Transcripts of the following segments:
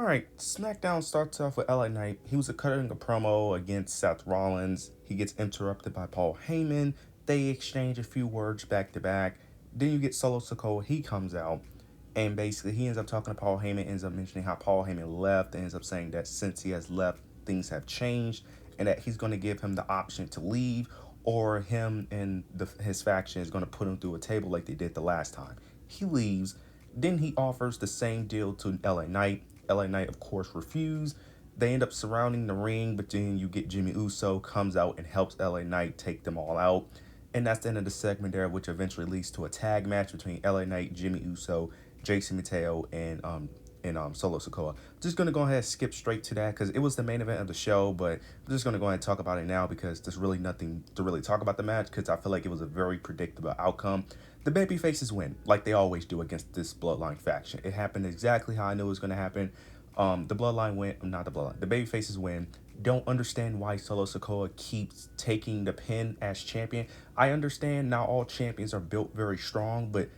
Alright, SmackDown starts off with LA Knight. He was cutting a promo against Seth Rollins. He gets interrupted by Paul Heyman. They exchange a few words back to back. Then you get Solo Sikoa. He comes out. And basically, he ends up talking to Paul Heyman, ends up mentioning how Paul Heyman left, ends up saying that since he has left, things have changed, and that he's going to give him the option to leave, or him and his faction is going to put him through a table like they did the last time. He leaves. Then he offers the same deal to LA Knight. LA Knight, of course, refused. They end up surrounding the ring, but then you get Jimmy Uso comes out and helps LA Knight take them all out. And that's the end of the segment there, which eventually leads to a tag match between LA Knight, Jimmy Uso, Jason Mateo, and Solo Sikoa. Just gonna go ahead and skip straight to that because it was the main event of the show, but I'm just gonna go ahead and talk about it now because there's really nothing to really talk about the match because I feel like it was a very predictable outcome. The baby faces win, like they always do against this Bloodline faction. It happened exactly how I knew it was gonna happen. The Bloodline win, not the Bloodline. The baby faces win. Don't understand why Solo Sikoa keeps taking the pin as champion. I understand not all champions are built very strong, but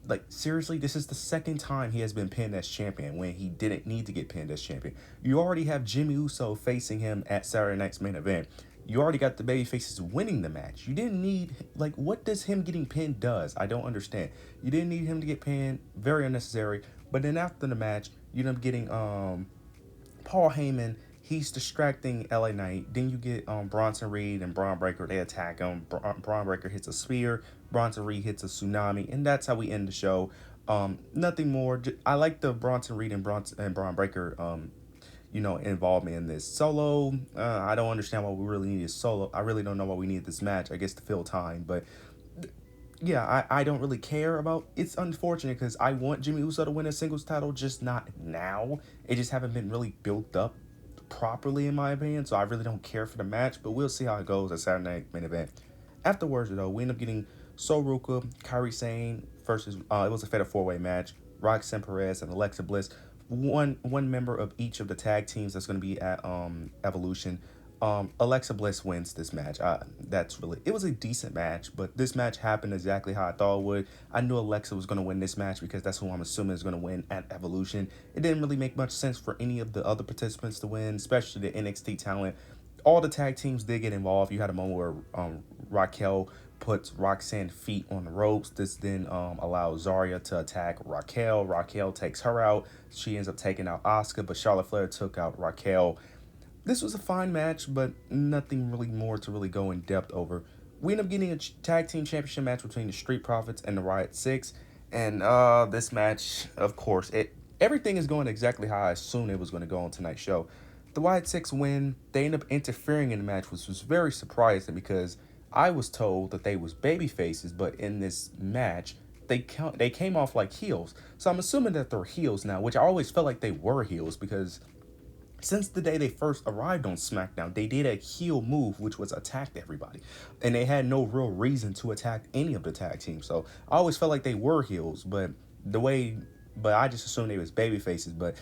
like seriously, this is the second time he has been pinned as champion when he didn't need to get pinned as champion. You already have Jimmy Uso facing him at Saturday night's main event. You already got the baby faces winning the match. You didn't need, like, what does him getting pinned does? I don't understand. You didn't need him to get pinned. Very unnecessary. But then after the match, you end up getting Paul Heyman. He's distracting LA Knight. Then you get Bronson Reed and Braun Breaker. They attack him. Braun Breaker hits a spear. Bronson Reed hits a tsunami. And that's how we end the show. Nothing more. I like the Bronson Reed and Braun Breaker involvement in this. Solo, I don't understand why we really needed Solo. I really don't know why we needed this match. I guess to fill time. But yeah, I don't really care about. It's unfortunate because I want Jimmy Uso to win a singles title, just not now. It just haven't been really built up properly in my opinion, so I really don't care for the match, but we'll see how it goes at Saturday Night Main Event. Afterwards, though, we end up getting Soruka, Kairi Sane versus, it was a fatal four-way match, Roxanne Perez and Alexa Bliss, one member of each of the tag teams that's going to be at Evolution. Alexa Bliss wins this match. It was a decent match, but this match happened exactly how I thought it would. I knew Alexa was going to win this match because that's who I'm assuming is going to win at Evolution. It didn't really make much sense for any of the other participants to win, especially the NXT talent. All the tag teams did get involved. You had a moment where Raquel puts Roxanne's feet on the ropes. This then allows Zarya to attack Raquel. Raquel takes her out. She ends up taking out Asuka, but Charlotte Flair took out Raquel. This was a fine match, but nothing really more to really go in depth over. We end up getting a tag team championship match between the Street Profits and the WYATTSICS. And this match, of course, everything is going exactly how I assumed it was going to go on tonight's show. The WYATTSICS win. They end up interfering in the match, which was very surprising because I was told that they was baby faces, but in this match, they came off like heels. So I'm assuming that they're heels now, which I always felt like they were heels because since the day they first arrived on SmackDown, they did a heel move, which was attack everybody. And they had no real reason to attack any of the tag teams. So I always felt like they were heels, but I just assumed they was baby faces. But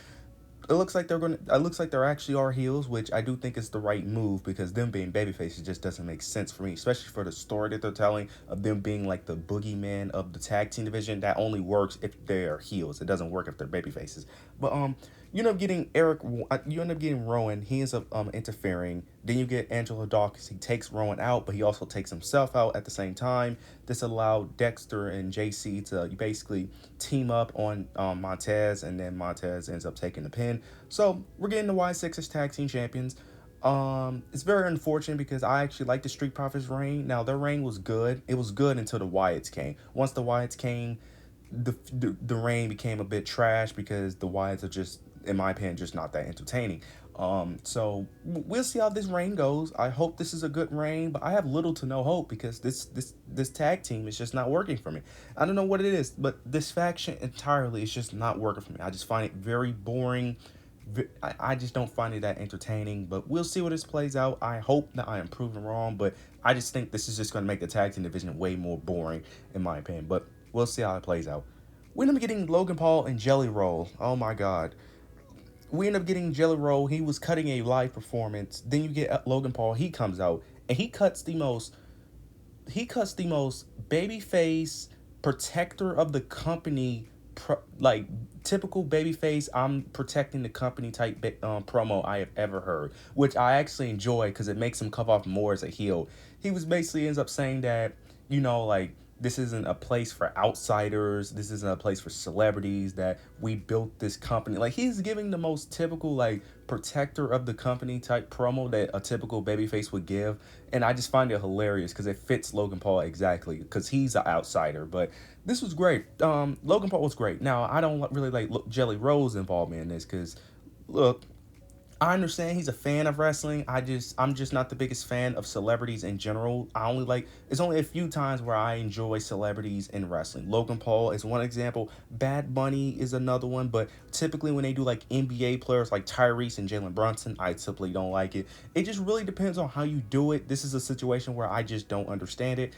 it looks like they're actually are heels, which I do think is the right move because them being baby faces just doesn't make sense for me, especially for the story that they're telling of them being like the boogeyman of the tag team division. That only works if they're heels. It doesn't work if they're baby faces. But you end up getting Rowan. He ends up interfering. Then you get Angelo Dawkins. He takes Rowan out, but he also takes himself out at the same time. This allowed Dexter and JC to basically team up on Montez, and then Montez ends up taking the pin. So we're getting the WYATTSICS as tag team champions. It's very unfortunate because I actually like the Street Profits reign. Now their reign was good. It was good until the Wyatts came. Once the Wyatts came, the reign became a bit trash because the Wyatts are just, in my opinion, just not that entertaining. So we'll see how this reign goes. I hope this is a good reign, but I have little to no hope because this tag team is just not working for me. I don't know what it is, but this faction entirely is just not working for me. I just find it very boring. I just don't find it that entertaining, but we'll see what this plays out. I hope that I am proven wrong, but I just think this is just going to make the tag team division way more boring, in my opinion, but we'll see how it plays out. We end up getting Logan Paul and Jelly Roll. Oh my god. We end up getting Jelly Roll. He was cutting a live performance. Then you get Logan Paul. He comes out and he cuts the most babyface protector of the company like typical babyface, I'm protecting the company type promo I have ever heard, which I actually enjoy because it makes him come off more as a heel. He was basically ends up saying that, like, this isn't a place for outsiders. This isn't a place for celebrities, that we built this company. Like, he's giving the most typical, like, protector of the company type promo that a typical babyface would give. And I just find it hilarious because it fits Logan Paul exactly, because he's an outsider. But this was great. Logan Paul was great. Now, I don't really like Jelly Roll's involvement in this because, look, I understand he's a fan of wrestling. I'm just not the biggest fan of celebrities in general. It's only a few times where I enjoy celebrities in wrestling. Logan Paul is one example. Bad Bunny is another one. But typically when they do like NBA players like Tyrese and Jalen Brunson, I simply don't like it. It just really depends on how you do it. This is a situation where I just don't understand it.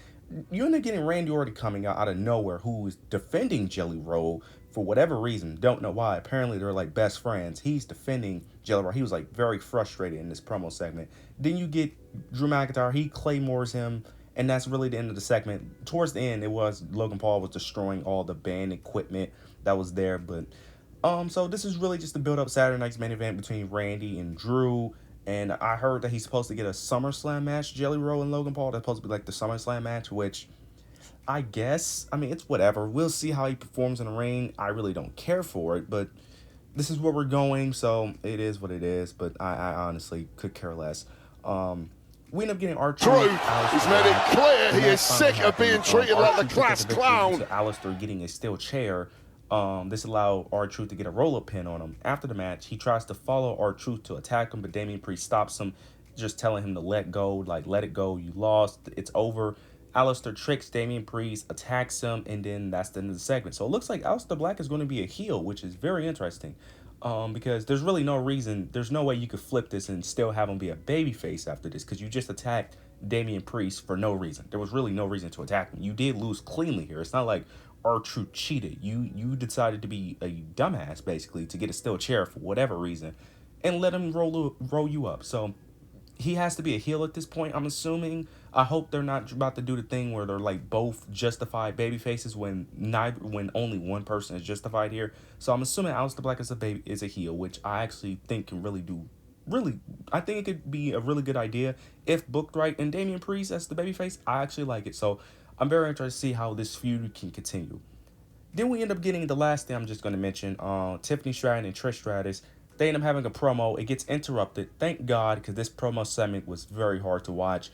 You end up getting Randy Orton coming out of nowhere, who is defending Jelly Roll for whatever reason. Don't know why. Apparently they're like best friends. He's defending Jelly Roll. He was like very frustrated in this promo segment. Then you get Drew McIntyre. He claymores him, and that's really the end of the segment. Towards the end, it was Logan Paul was destroying all the band equipment that was there. But so this is really just to build up Saturday night's main event between Randy and Drew. And I heard that he's supposed to get a SummerSlam match, Jelly Roll and Logan Paul. That's supposed to be like the SummerSlam match, which I guess, I mean, it's whatever. We'll see how he performs in the ring. I really don't care for it, but this is where we're going, so it is what it is. But I honestly could care less. We end up getting R-Truth. He's made it clear he is sick of being treated like the class clown. Alistair getting a steel chair. This allowed R-Truth to get a roll-up pin on him. After the match, he tries to follow R-Truth to attack him, but Damian Priest stops him, just telling him to let go, like, let it go, you lost, it's over. Alistair tricks Damian Priest, attacks him, and then that's the end of the segment. So it looks like Alistair Black is going to be a heel, which is very interesting. Because there's really no reason, there's no way you could flip this and still have him be a babyface after this, because you just attacked Damian Priest for no reason. There was really no reason to attack him. You did lose cleanly here. It's not like R-Truth cheated. You decided to be a dumbass, basically, to get a steel chair for whatever reason, and let him roll you up. So he has to be a heel at this point, I'm assuming. I hope they're not about to do the thing where they're like both justified baby faces when only one person is justified here. So I'm assuming Aleister Black is a heel, which I actually think can I think it could be a really good idea if booked right. And Damian Priest as the babyface, I actually like it. So I'm very interested to see how this feud can continue. Then we end up getting the last thing I'm just going to mention. Tiffany Stratton and Trish Stratus. They end up having a promo. It gets interrupted. Thank God, because this promo segment was very hard to watch.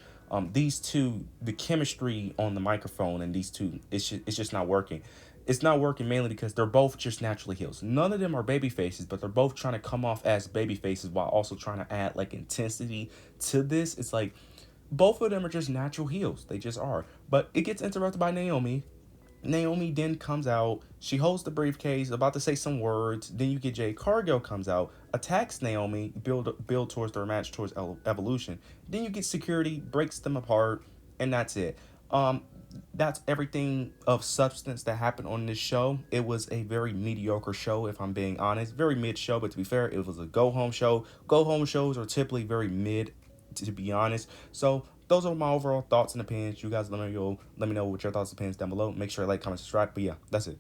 These two, the chemistry on the microphone and these two, it's just not working. It's not working mainly because they're both just naturally heels. None of them are baby faces, but they're both trying to come off as baby faces while also trying to add like intensity to this. It's like both of them are just natural heels. They just are. But it gets interrupted by Naomi. Naomi then comes out. She holds the briefcase, about to say some words. Then you get Jade Cargill comes out, attacks Naomi, build towards their match towards Evolution. Then you get security, breaks them apart, and that's it. That's everything of substance that happened on this show. It was a very mediocre show, if I'm being honest. Very mid show, but to be fair, it was a go-home show. Go-home shows are typically very mid, to be honest. So those are my overall thoughts and opinions. You guys let me know what your thoughts and opinions down below. Make sure to like, comment, subscribe. But yeah, that's it.